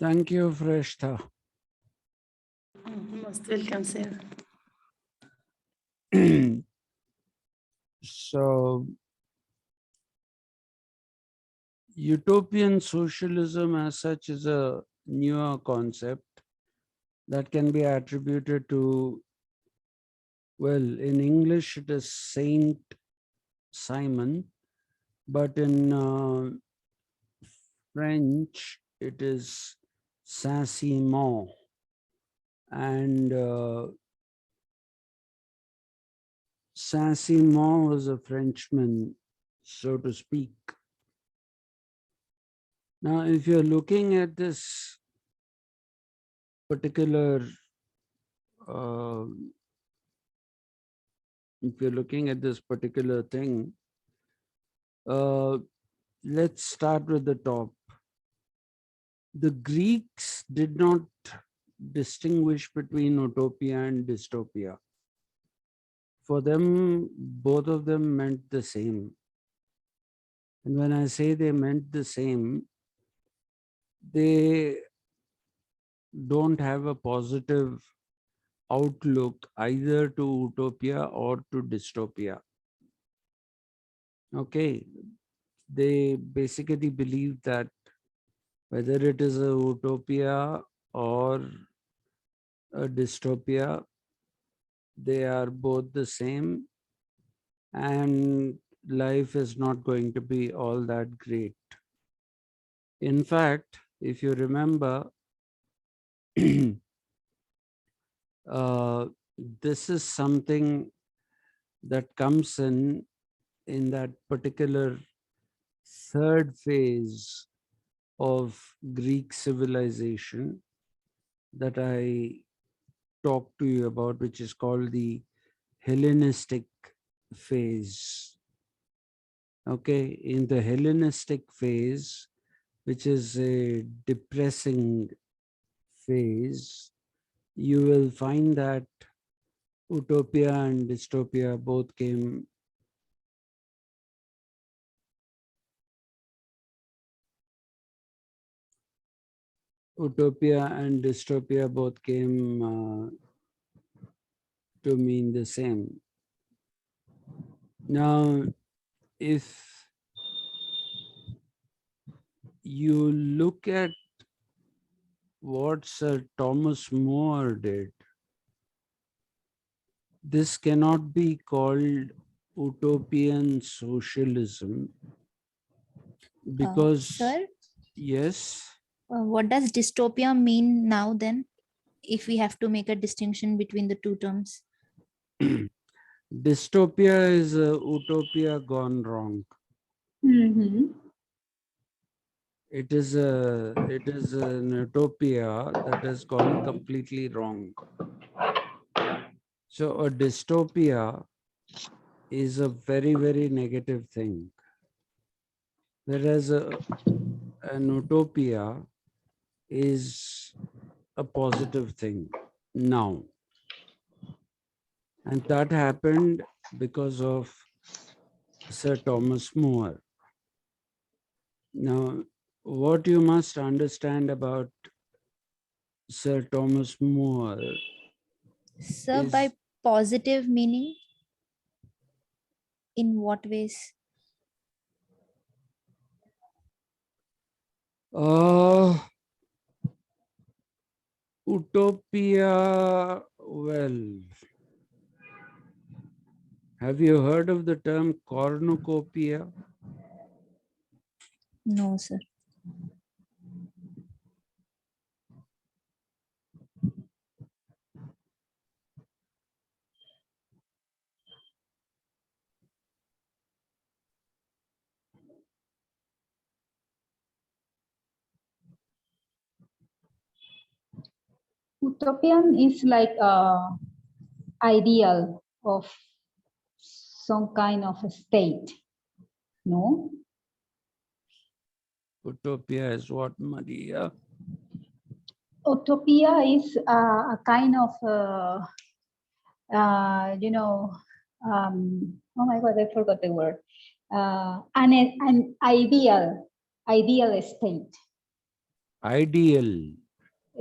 Thank you, Freshta. Most welcome, sir. So, utopian socialism as such is a newer concept that can be attributed to, well, in English it is Saint Simon, but in French it is Saint-Simon. And Saint-Simon was a Frenchman, so to speak. Now, if you're looking at this particular, thing, let's start with the top. The Greeks did not distinguish between utopia and dystopia. For them, both of them meant the same. And when I say they meant the same, they don't have a positive outlook either to utopia or to dystopia. Okay, they basically believe that whether it is a utopia or a dystopia, they are both the same, and life is not going to be all that great. In fact, if you remember, this is something that comes in that particular third phase of Greek civilization that I talked to you about, which is called the Hellenistic phase. Okay, in the Hellenistic phase, which is a depressing phase, you will find that utopia and dystopia both came to mean the same. Now, if you look at what Sir Thomas More did, this cannot be called utopian socialism because Sir, yes, what does dystopia mean now then, if we have to make a distinction between the two terms? dystopia is a utopia gone wrong. It is an utopia that has gone completely wrong. So a dystopia is a very, very negative thing, whereas an utopia is a positive thing now. And that happened because of Sir Thomas More. Now, what you must understand about Sir Thomas More Sir, is, by positive meaning, in what ways? utopia, well, have you heard of the term cornucopia? No, sir. Utopian is like ideal of some kind of a state, no? Utopia is what, Maria? Utopia is a kind of, oh my God, I forgot the word. An ideal state. Ideal.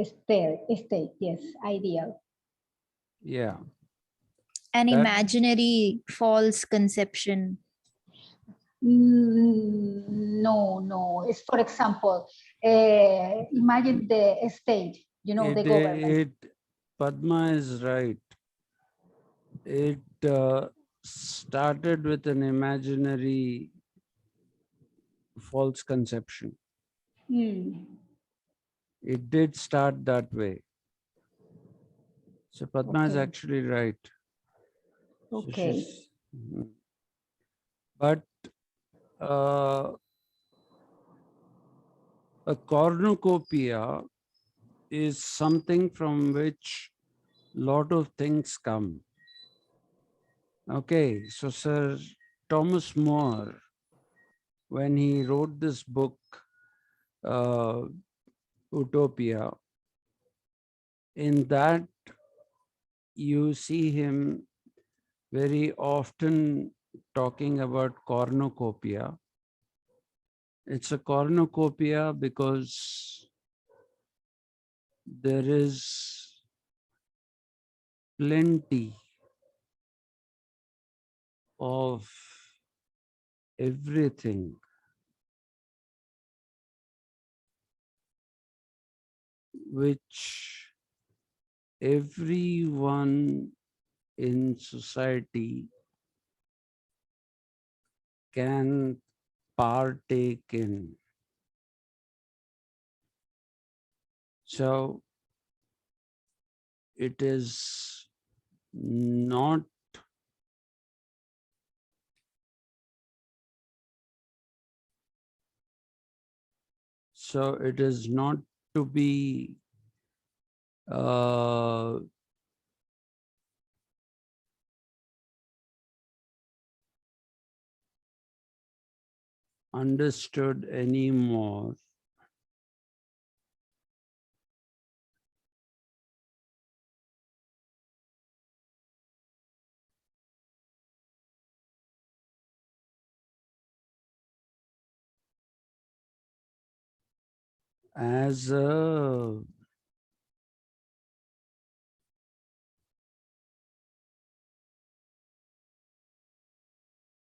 State, yes, ideal. Yeah. An That imaginary false conception. No. It's, for example, imagine the state, the government. Padma is right. It started with an imaginary false conception. Hmm. It did start that way. So Padma is Okay. actually right. So Okay. but uh, a cornucopia is something from which lot of things come. Okay, so Sir Thomas More, when he wrote this book, uh, Utopia, in that you see him very often talking about cornucopia. It's a cornucopia because there is plenty of everything which everyone in society can partake in. So it is not it is not to be understood anymore as a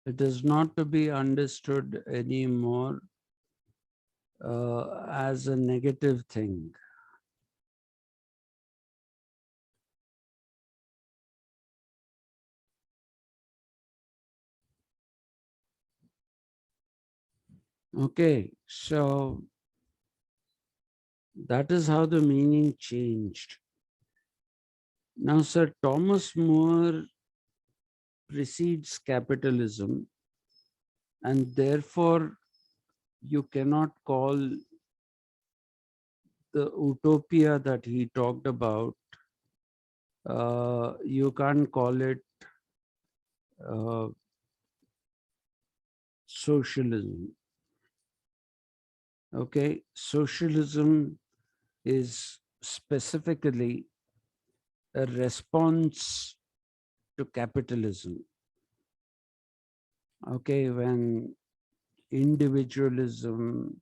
it is not to be understood anymore as a negative thing. Okay, so that is how the meaning changed. Now, Sir Thomas More precedes capitalism, and therefore you cannot call the utopia that he talked about, you can't call it uh, socialism. Okay, socialism is specifically a response to capitalism. Okay, when individualism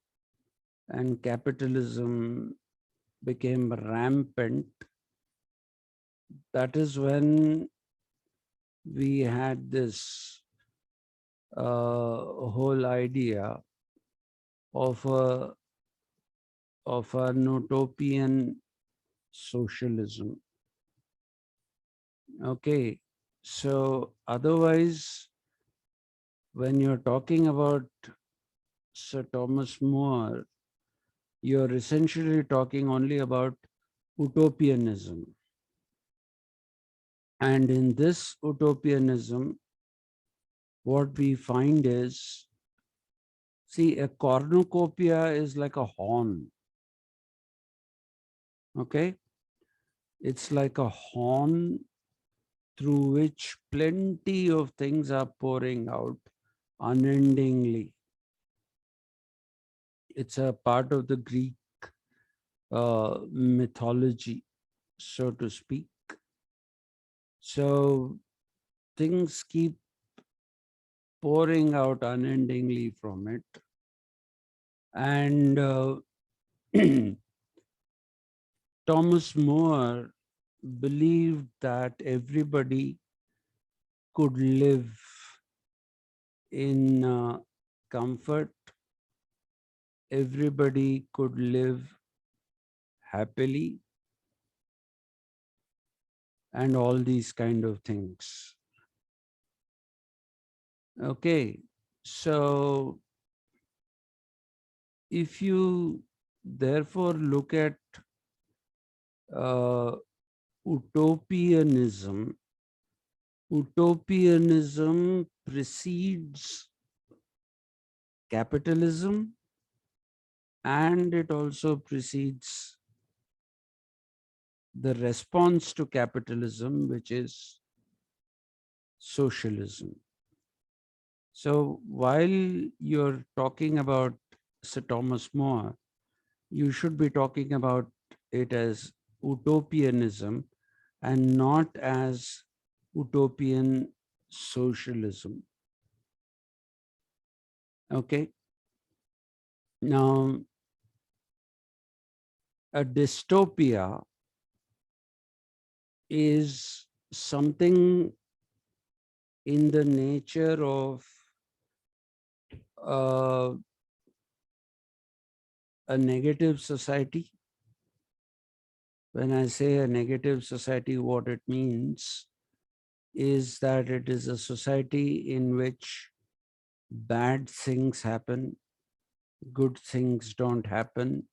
and capitalism became rampant, that is when we had this whole idea of an utopian socialism. Okay, so otherwise, when you're talking about Sir Thomas More, you're essentially talking only about utopianism. And in this utopianism, what we find is, see, a cornucopia is like a horn. Okay, it's like a horn through which plenty of things are pouring out unendingly. It's a part of the Greek mythology, so to speak. So things keep pouring out unendingly from it. And Thomas More believed that everybody could live in comfort, everybody could live happily, and all these kind of things. Okay, so if you therefore look at uh, utopianism, utopianism precedes capitalism, and it also precedes the response to capitalism, which is socialism. So while you're talking about Sir Thomas More, you should be talking about it as utopianism and not as utopian socialism. Okay. Now, a dystopia is something in the nature of uh, a negative society. When I say a negative society, what it means is that it is a society in which bad things happen, good things don't happen,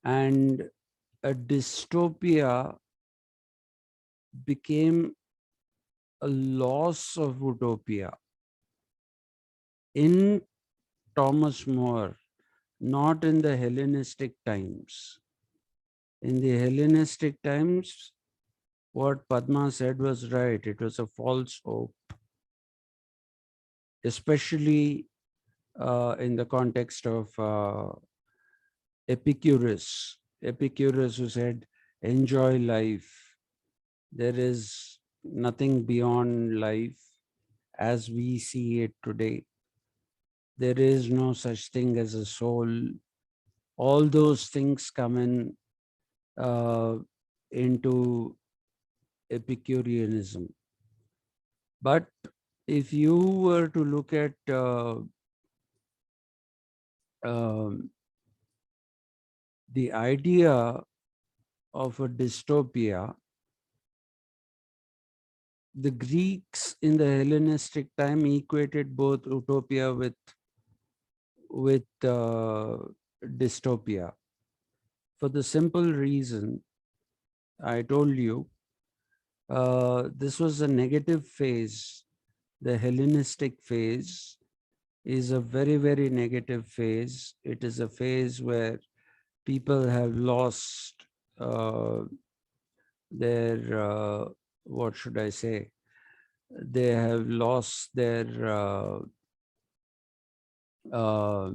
and a dystopia became a loss of utopia. In Thomas More, not in the Hellenistic times. In the Hellenistic times, what Padma said was right. It was a false hope, especially in the context of Epicurus. Epicurus, who said, enjoy life. There is nothing beyond life as we see it today. There is no such thing as a soul. All those things come in into Epicureanism. But if you were to look at um, the idea of a dystopia, the Greeks in the Hellenistic time equated both utopia with dystopia. For the simple reason I told you, this was a negative phase. The Hellenistic phase is a very, very negative phase. It is a phase where people have lost their, what should I say? They have lost their uh,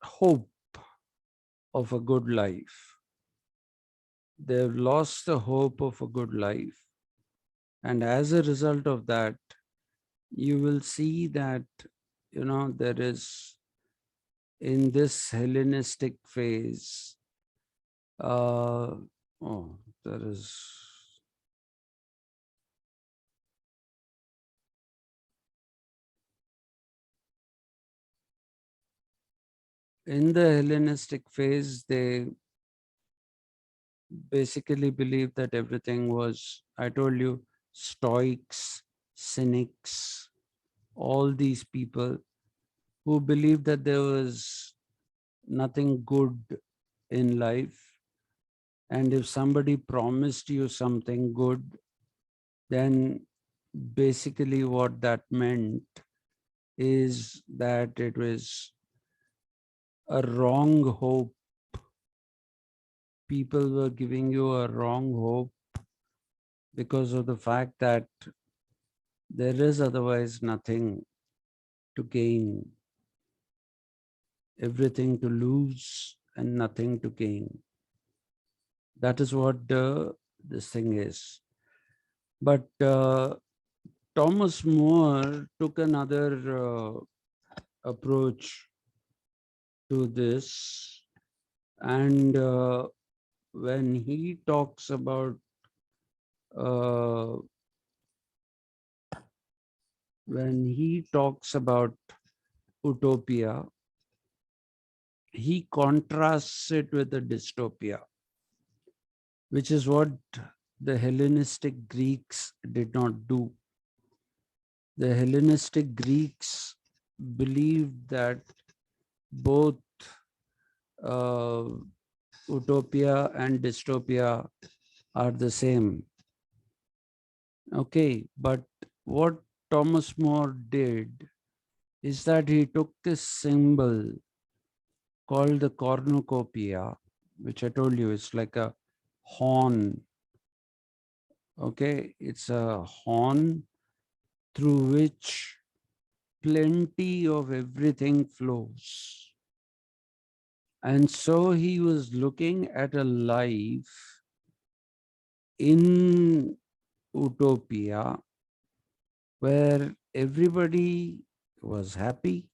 hope of a good life. They've lost the hope of a good life. And as a result of that, you will see that, there is in this Hellenistic phase, there is, in the Hellenistic phase, they basically believed that everything was, I told you, Stoics, cynics, all these people who believed that there was nothing good in life. And if somebody promised you something good, then basically what that meant is that it was a wrong hope. People were giving you a wrong hope because of the fact that there is otherwise nothing to gain, everything to lose and nothing to gain. That is what this thing is. But Thomas More took another approach to this. And when he talks about uh, utopia, he contrasts it with a dystopia, which is what the Hellenistic Greeks did not do. The Hellenistic Greeks believed that both uh, utopia and dystopia are the same. Okay, but what Thomas More did is that he took this symbol called the cornucopia, which I told you is like a horn. Okay, it's a horn through which plenty of everything flows. And so he was looking at a life in utopia where everybody was happy,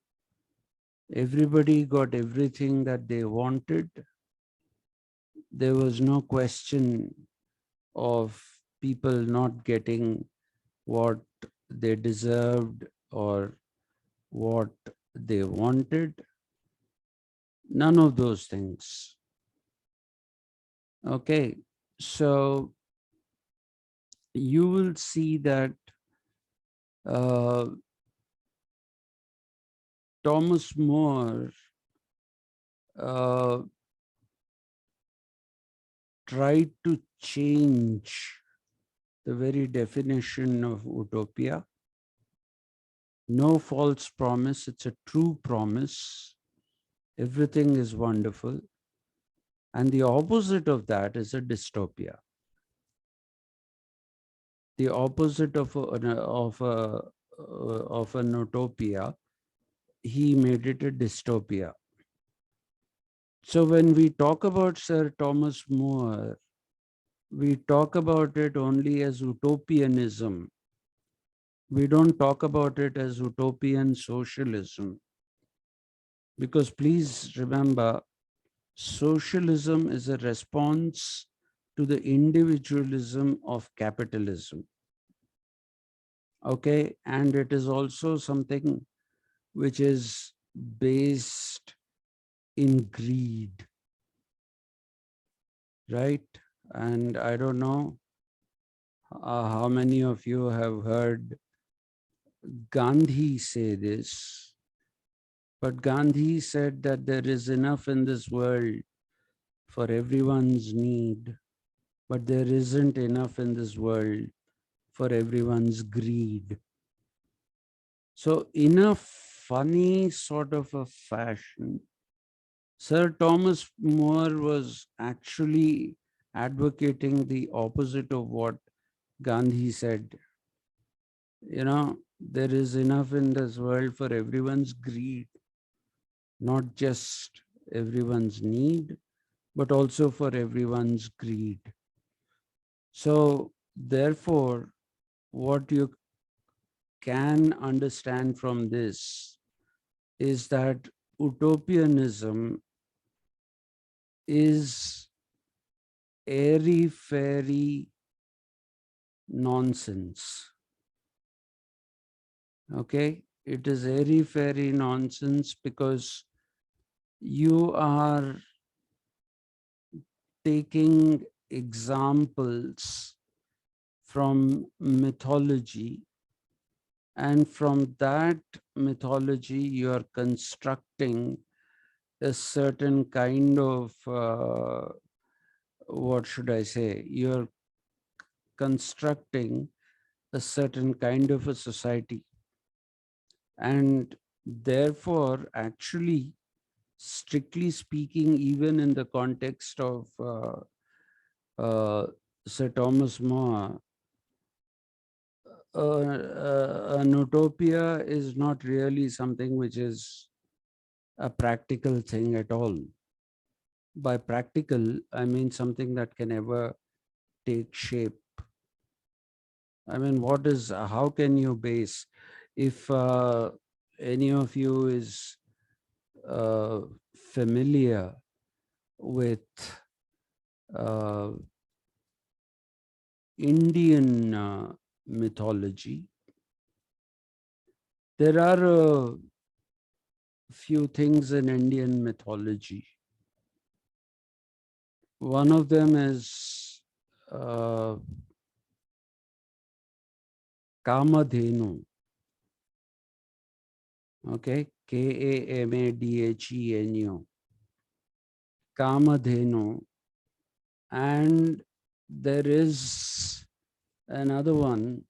everybody got everything that they wanted. There was no question of people not getting what they deserved or what they wanted. None of those things. Okay, so you will see that uh, Thomas More uh, tried to change the very definition of utopia. No false promise, it's a true promise. Everything is wonderful. And the opposite of that is a dystopia. The opposite of an utopia, he made it a dystopia. So when we talk about Sir Thomas More, we talk about it only as utopianism. We don't talk about it as utopian socialism. Because please remember, socialism is a response to the individualism of capitalism. Okay, and it is also something which is based in greed, right? And I don't know how many of you have heard Gandhi say this, but Gandhi said that there is enough in this world for everyone's need, but there isn't enough in this world for everyone's greed. So in a funny sort of a fashion, Sir Thomas More was actually advocating the opposite of what Gandhi said. You know, there is enough in this world for everyone's greed, not just everyone's need, but also for everyone's greed. So therefore, what you can understand from this is that utopianism is airy-fairy nonsense. Okay, it is airy-fairy nonsense because you are taking examples from mythology, and from that mythology you are constructing a certain kind of what should I say, you're constructing a certain kind of a society, and therefore actually, strictly speaking, even in the context of uh, Sir Thomas More, an utopia is not really something which is a practical thing at all. By practical, I mean something that can ever take shape. I mean, how can you base if any of you is familiar with uh, Indian mythology, there are a few things in Indian mythology. One of them is Kamadhenu. Okay, Kamadhenu. Kamadhenu. And there is another one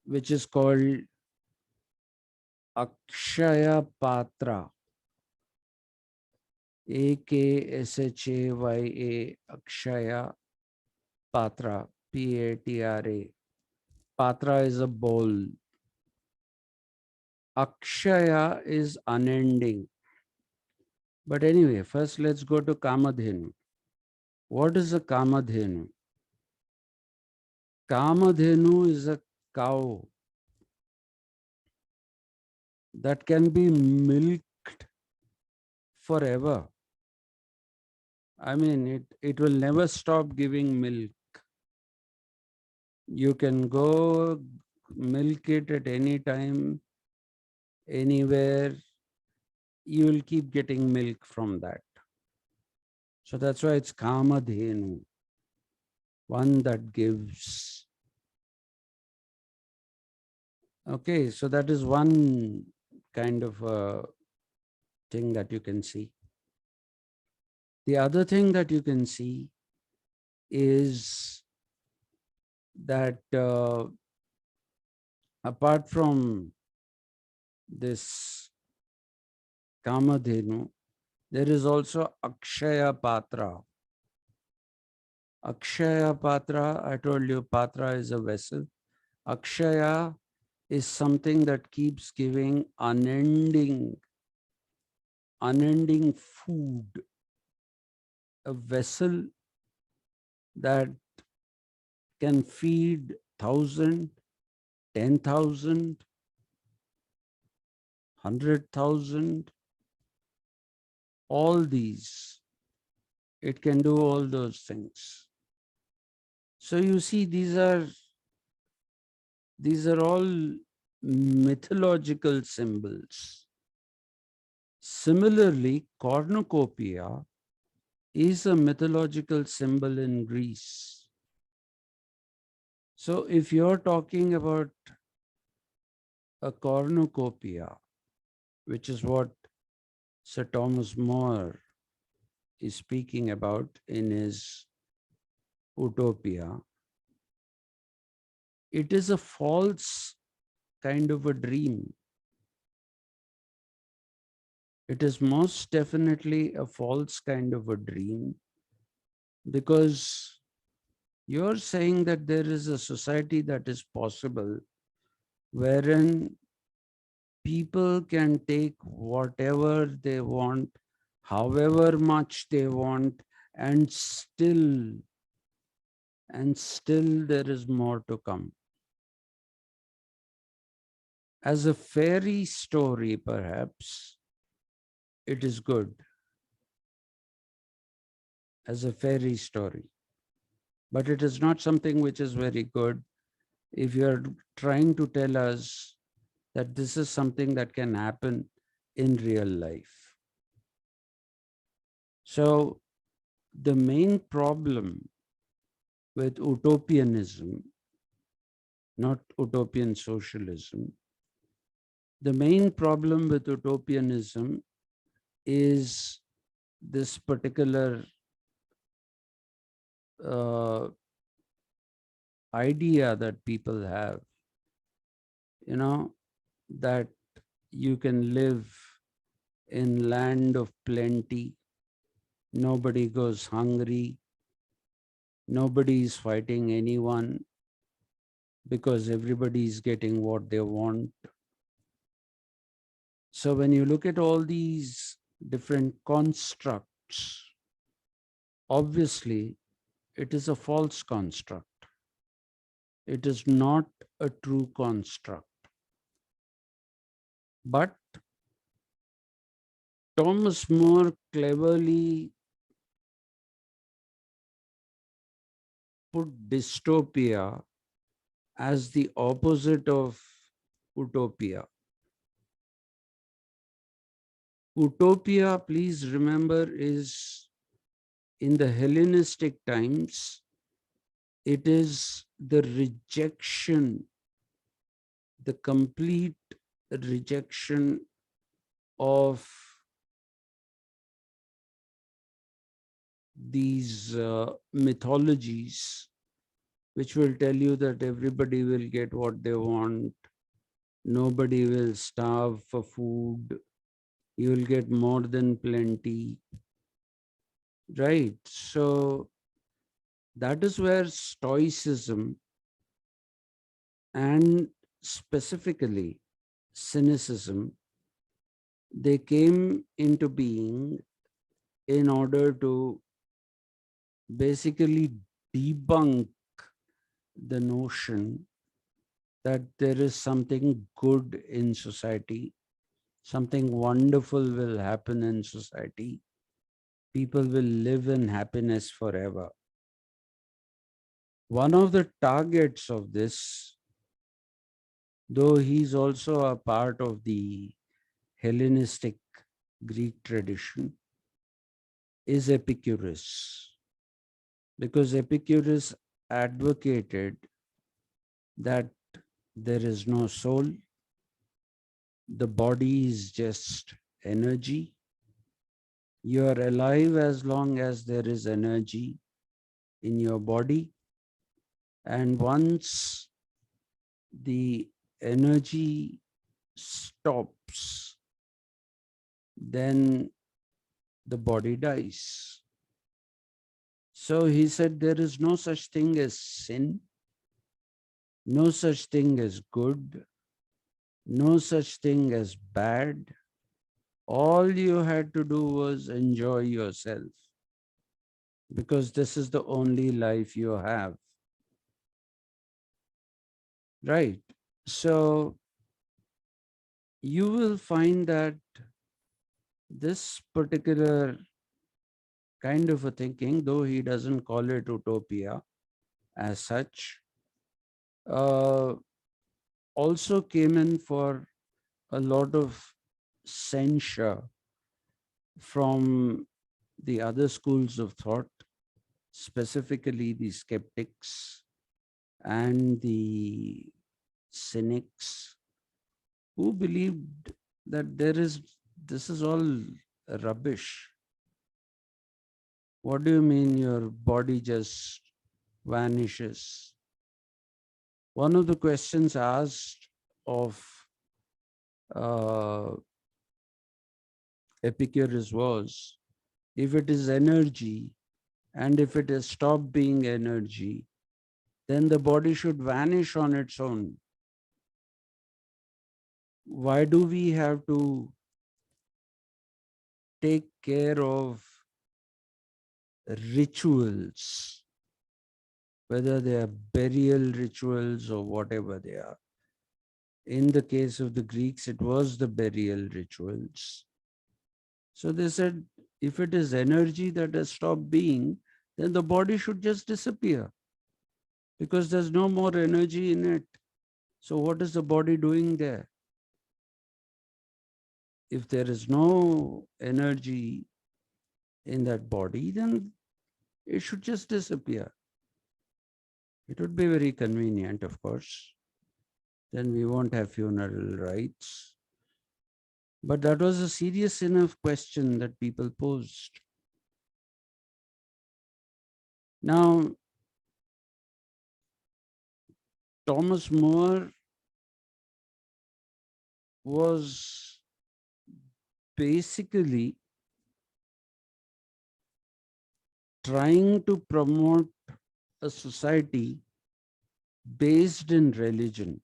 which is called Akshaya Patra. Akshaya Akshaya Patra. Patra. Patra is a bowl. Akshaya is unending. But anyway, first let's go to Kamadhenu. What is a Kamadhenu? Kamadhenu is a cow that can be milked forever. I mean, it will never stop giving milk. You can go milk it at any time, anywhere. You will keep getting milk from that. So that's why it's Kamadhenu, one that gives. Okay, so that is one kind of thing that you can see. The other thing that you can see is that apart from this Kamadhenu, there is also Akshaya Patra. Akshaya Patra, I told you, Patra is a vessel. Akshaya is something that keeps giving unending food. A vessel that can feed 1,000, 10,000, 100,000, all these. It can do all those things. So you see, these are all mythological symbols. Similarly, cornucopia is a mythological symbol in Greece. So if you're talking about a cornucopia, which is what Sir Thomas More is speaking about in his Utopia, it is a false kind of a dream. It is most definitely a false kind of a dream, because you're saying that there is a society that is possible wherein people can take whatever they want, however much they want, and still there is more to come. As a fairy story, perhaps, it is good. As a fairy story. But it is not something which is very good if you're trying to tell us that this is something that can happen in real life. So the main problem with utopianism, not utopian socialism, the main problem with utopianism is this particular idea that people have, that you can live in land of plenty, nobody goes hungry, nobody is fighting anyone because everybody is getting what they want. So when you look at all these different constructs, obviously it is a false construct. It is not a true construct. But Thomas More cleverly put dystopia as the opposite of utopia. Utopia, please remember, is in the Hellenistic times, it is the rejection, the complete rejection of these mythologies, which will tell you that everybody will get what they want, nobody will starve for food, you will get more than plenty, right? So that is where Stoicism and specifically cynicism, they came into being in order to basically debunk the notion that there is something good in society, something wonderful will happen in society, people will live in happiness forever. One of the targets of this, though he's also a part of the Hellenistic Greek tradition, is Epicurus. Because Epicurus advocated that there is no soul, the body is just energy. You are alive as long as there is energy in your body. And once the energy stops, then the body dies. So he said there is no such thing as sin, no such thing as good, no such thing as bad. All you had to do was enjoy yourself because this is the only life you have. Right? So you will find that this particular kind of a thinking, though he doesn't call it utopia as such, uh, also came in for a lot of censure from the other schools of thought, specifically the skeptics and the cynics, who believed that this is all rubbish. What do you mean your body just vanishes? One of the questions asked of uh, Epicurus was, if it is energy and if it has stopped being energy, then the body should vanish on its own. Why do we have to take care of rituals, whether they are burial rituals or whatever they are? In the case of the Greeks, it was the burial rituals. So they said, if it is energy that has stopped being, then the body should just disappear because there's no more energy in it. So what is the body doing there? If there is no energy in that body, then it should just disappear. It would be very convenient, of course. Then we won't have funeral rites. But that was a serious enough question that people posed. Now, Thomas More was basically trying to promote a society based in religion.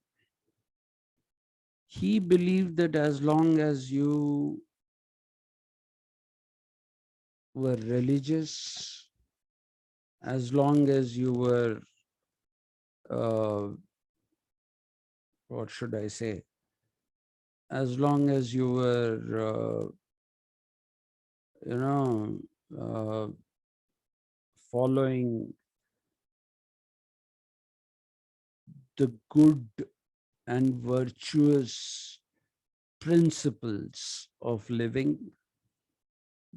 He believed that as long as you were religious, as long as you were, what should I say, as long as you were, you know, following the good and virtuous principles of living,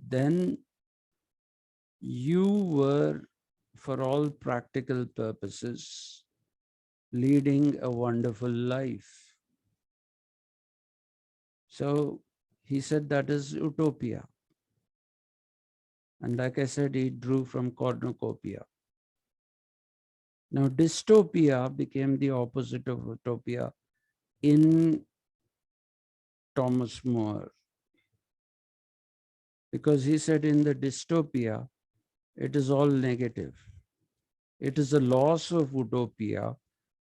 then you were, for all practical purposes, leading a wonderful life. So he said that is utopia. And like I said, he drew from cornucopia. Now, dystopia became the opposite of utopia in Thomas More, because he said in the dystopia, it is all negative. It is the loss of utopia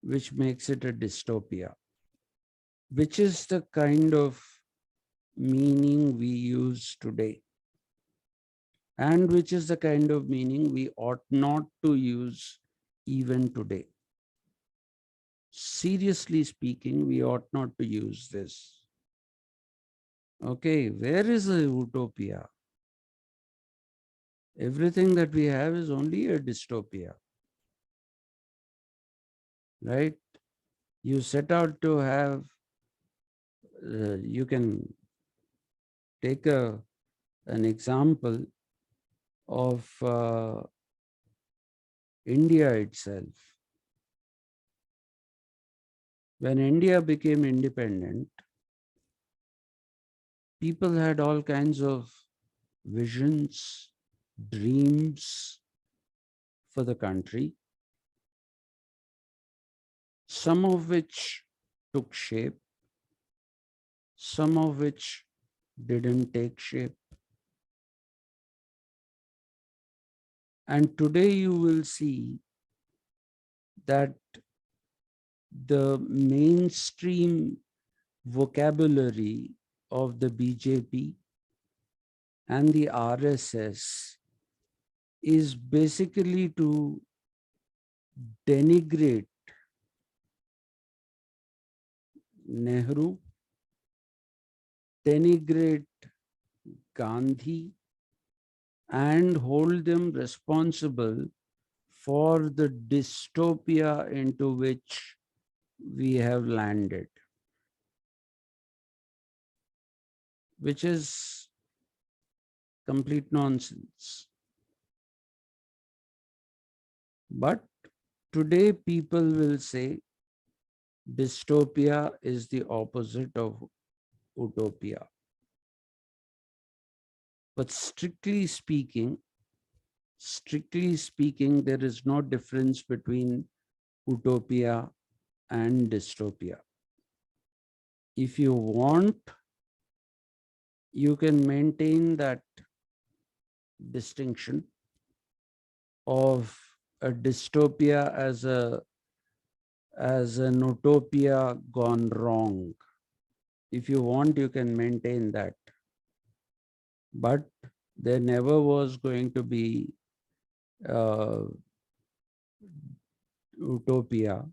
which makes it a dystopia, which is the kind of meaning we use today, and which is the kind of meaning we ought not to use even today. Seriously speaking, we ought not to use this. Okay, where is the utopia? Everything that we have is only a dystopia, right? You set out to have, you can take an example of India itself. When India became independent, people had all kinds of visions, dreams for the country, some of which took shape, some of which didn't take shape. And today you will see that the mainstream vocabulary of the BJP and the RSS is basically to denigrate Nehru, denigrate Gandhi, and hold them responsible for the dystopia into which we have landed, which is complete nonsense. But today people will say dystopia is the opposite of utopia. But strictly speaking, there is no difference between utopia and dystopia. If you want, you can maintain that distinction of a dystopia as an utopia gone wrong. If you want, you can maintain that. But there never was going to be utopia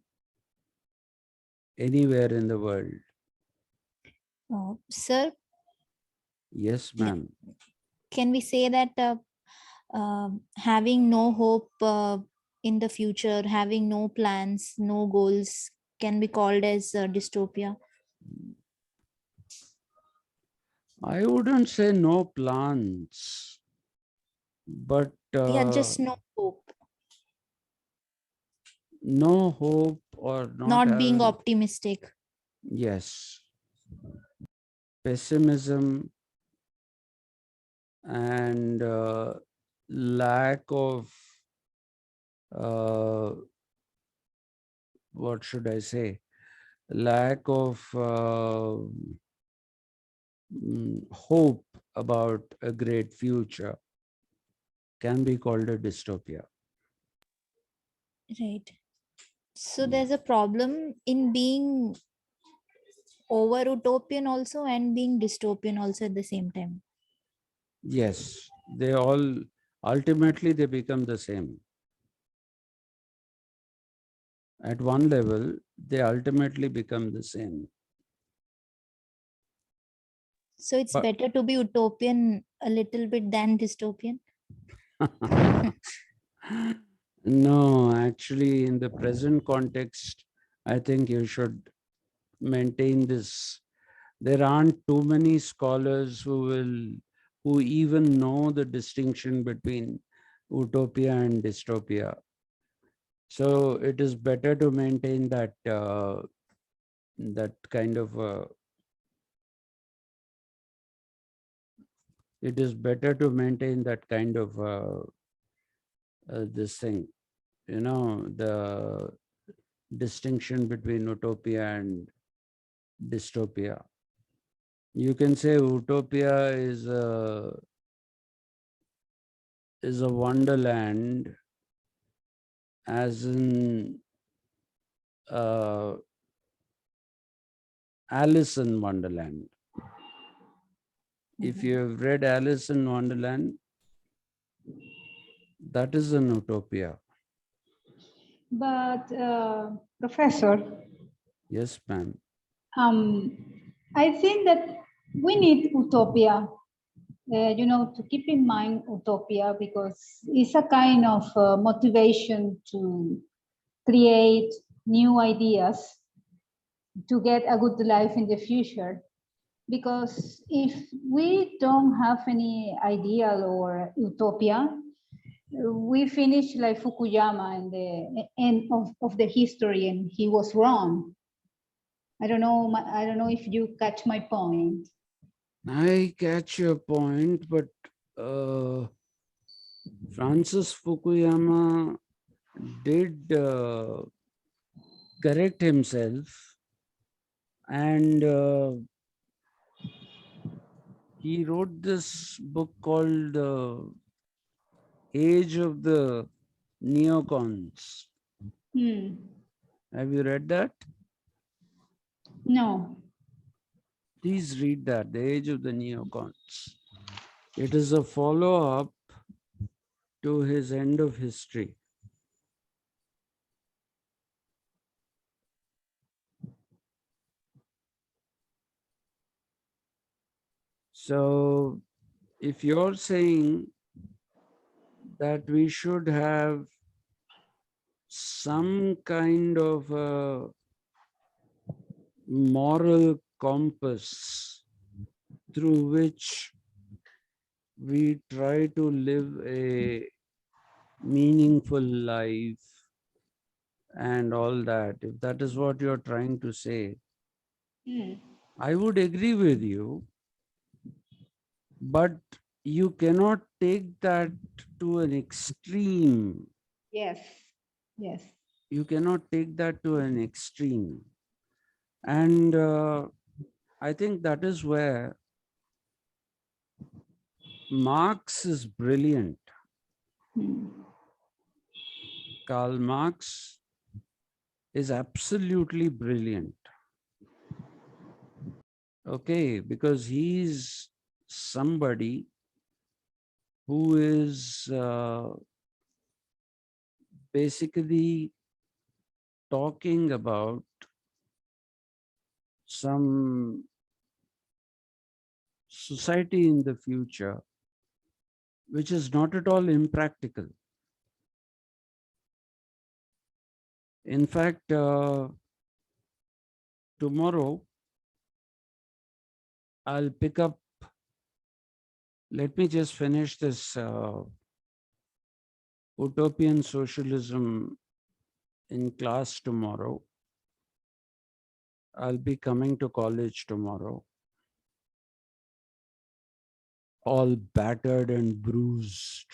anywhere in the world. Sir, Yes, ma'am. can we say that having no hope in the future, having no plans, no goals, can be called as dystopia? I wouldn't say no plans, but Yeah, just no hope, no hope or not not being having, optimistic. yes, pessimism and lack of, what should I say, lack of hope about a great future can be called a dystopia. Right. So there's a problem in being over utopian also and being dystopian also at the same time. Yes, they all ultimately they become the same. At one level, they ultimately become the same. So it's But better to be utopian a little bit than dystopian. no, actually, in the present context, I think you should maintain this. There aren't too many scholars who even know the distinction between utopia and dystopia. So it is better to maintain that kind of it is better to maintain that kind of this thing, the distinction between utopia and dystopia. You can say utopia is a wonderland, as in uh, Alice in Wonderland. If you have read Alice in Wonderland, that is an utopia. But Professor, Yes, ma'am. I think that we need utopia, to keep in mind utopia, because it's a kind of motivation to create new ideas to get a good life in the future. Because if we don't have any ideal or utopia, we finish like Fukuyama in the end of the history, and he was wrong. I don't know. I don't know if you catch my point. I catch your point, but Francis Fukuyama did correct himself, and he wrote this book called Age of the Neocons. Have you read that? No. Please read that, The Age of the Neocons. It is a follow-up to his End of History. So if you're saying that we should have some kind of a moral compass through which we try to live a meaningful life and all that, if that is what you're trying to say, I would agree with you, but you cannot take that to an extreme. Yes. Yes. You cannot take that to an extreme. And I think that is where Marx is brilliant. Karl Marx is absolutely brilliant. Okay, because he's somebody who is basically talking about some society in the future which is not at all impractical. In fact, tomorrow I'll pick up, let me just finish this utopian socialism in class tomorrow. I'll be coming to college tomorrow, all battered and bruised.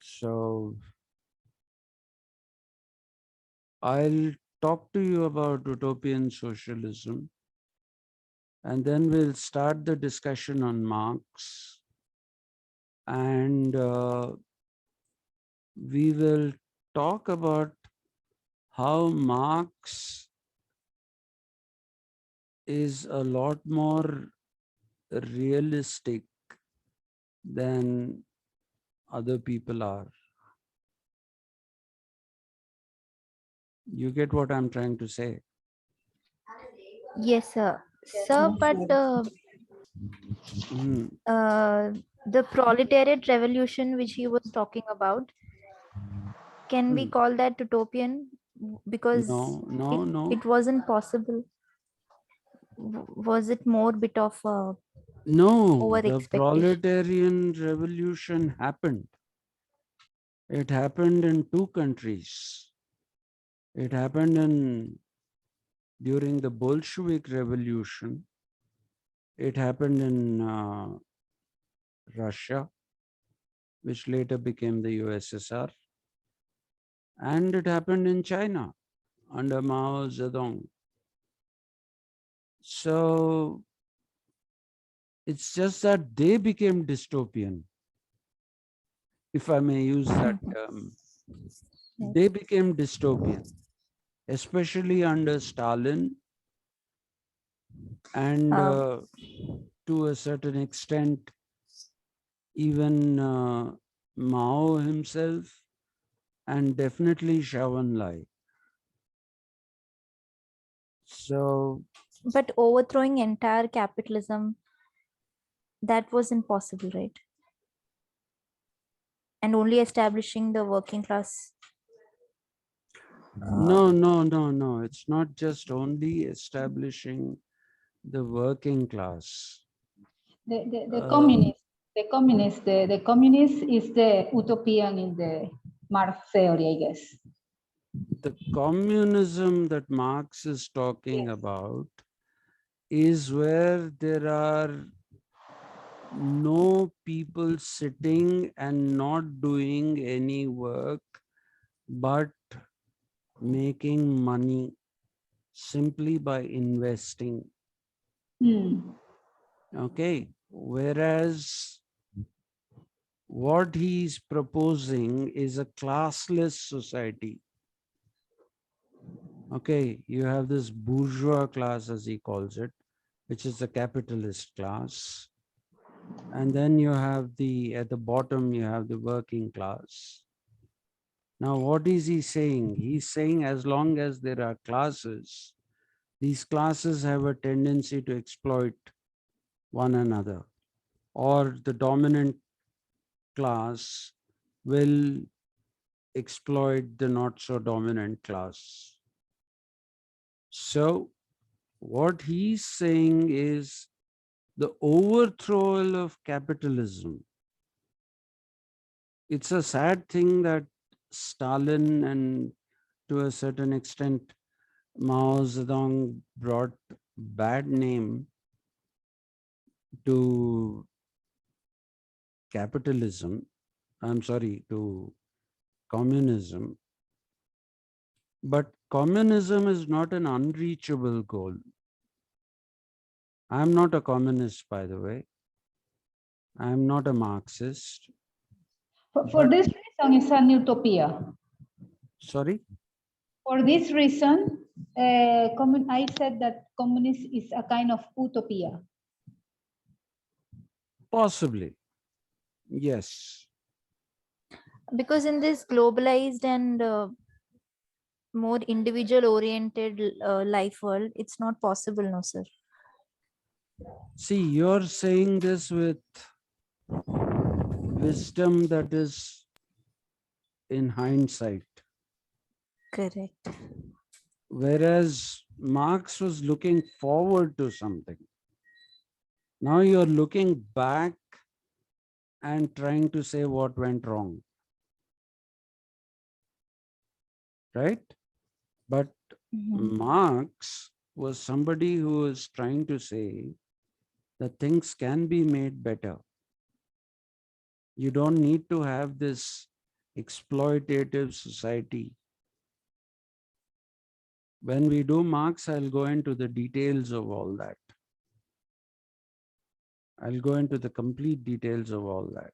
So I'll talk to you about utopian socialism, and then we'll start the discussion on Marx, and we will talk about how Marx is a lot more realistic than other people are. You get what I'm trying to say? Yes, sir. Sir, but Mm, the proletariat revolution which he was talking about, can we mm. call that utopian? Because No, no, no. it wasn't possible. Was it more bit of No, over the expectation? proletarian revolution happened. It happened in two countries. It happened during the Bolshevik Revolution. It happened in Russia, which later became the USSR. And it happened in China under Mao Zedong. So it's just that they became dystopian, if I may use that term. They became dystopian, especially under Stalin and to a certain extent, even Mao himself, and definitely Zhou Enlai. So But overthrowing entire capitalism, that was impossible, right? And only establishing the working class. no, no, no, no. It's not just only establishing the working class. The communist is the utopian in the Marx theory, I guess. The communism that Marx is talking Yes. about is where there are no people sitting and not doing any work but making money simply by investing. Okay. Whereas what he's proposing is a classless society. Okay. You have this bourgeois class, as he calls it, which is the capitalist class. And then you have at the bottom, you have the working class. Now, what is he saying? He's saying as long as there are classes, these classes have a tendency to exploit one another, or the dominant class will exploit the not so dominant class. So, what he's saying is the overthrow of capitalism. It's a sad thing that Stalin and to a certain extent Mao Zedong brought bad name to capitalism. I'm sorry, to communism. But communism is not an unreachable goal. I'm not a communist, by the way. I'm not a Marxist. For this reason, it's an utopia. Sorry? For this reason, I said that communism is a kind of utopia. Possibly. Yes. Because in this globalized and more individual oriented life world, it's not possible, no, sir. See, you're saying this with wisdom that is in hindsight. Correct. Whereas Marx was looking forward to something. Now you're looking back and trying to say what went wrong. Right? But Marx was somebody who was trying to say that things can be made better. You don't need to have this exploitative society. When we do Marx, I'll go into the details of all that. I'll go into the complete details of all that.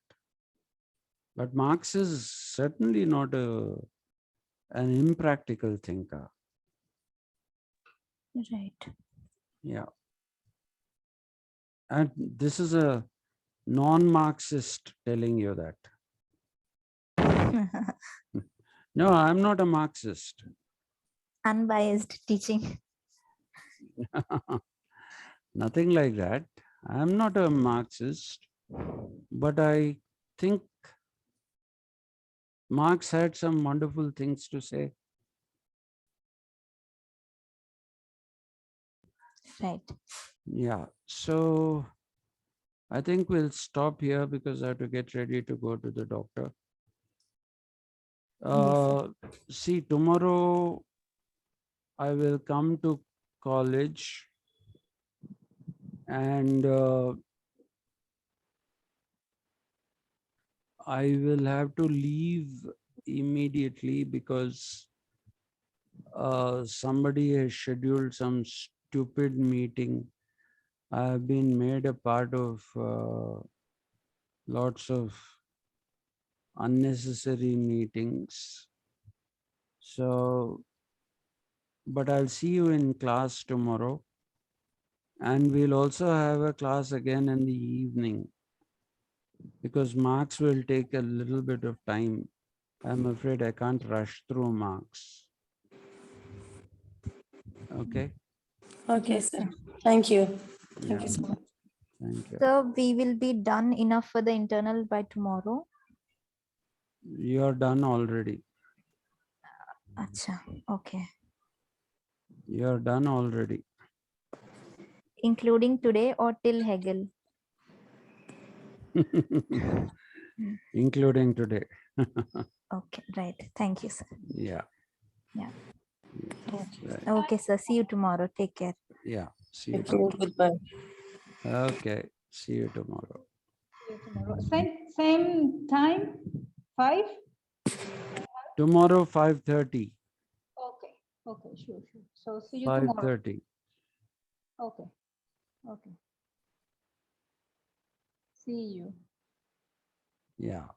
But Marx is certainly not an impractical thinker. Right. Yeah. And this is a non-Marxist telling you that. No, I'm not a Marxist. Unbiased teaching. Nothing like that. I'm not a Marxist, but I think Marx had some wonderful things to say. Right. Yeah. So I think we'll stop here because I have to get ready to go to the doctor. See, tomorrow I will come to college and I will have to leave immediately because somebody has scheduled some stupid meeting. I have been made a part of lots of unnecessary meetings. So, but I'll see you in class tomorrow. And we'll also have a class again in the evening because Marx will take a little bit of time. I'm afraid I can't rush through Marx. Okay. Okay, sir. Thank you. Thank Yeah. you so much. Thank you. So we will be done enough for the internal by tomorrow. You're done already. Acha. Okay. You're done already. Including today or till Hegel? Including today. Okay. Right. Thank you, sir. Yeah. Yeah. Right. Okay, sir. See you tomorrow. Take care. Yeah. See you Thank you. tomorrow. Goodbye. Okay. See you tomorrow. See you tomorrow. Same time, 5? Tomorrow, 5:30. Okay. Okay, sure. So see you tomorrow. 5:30. Okay. Okay. See you. Yeah.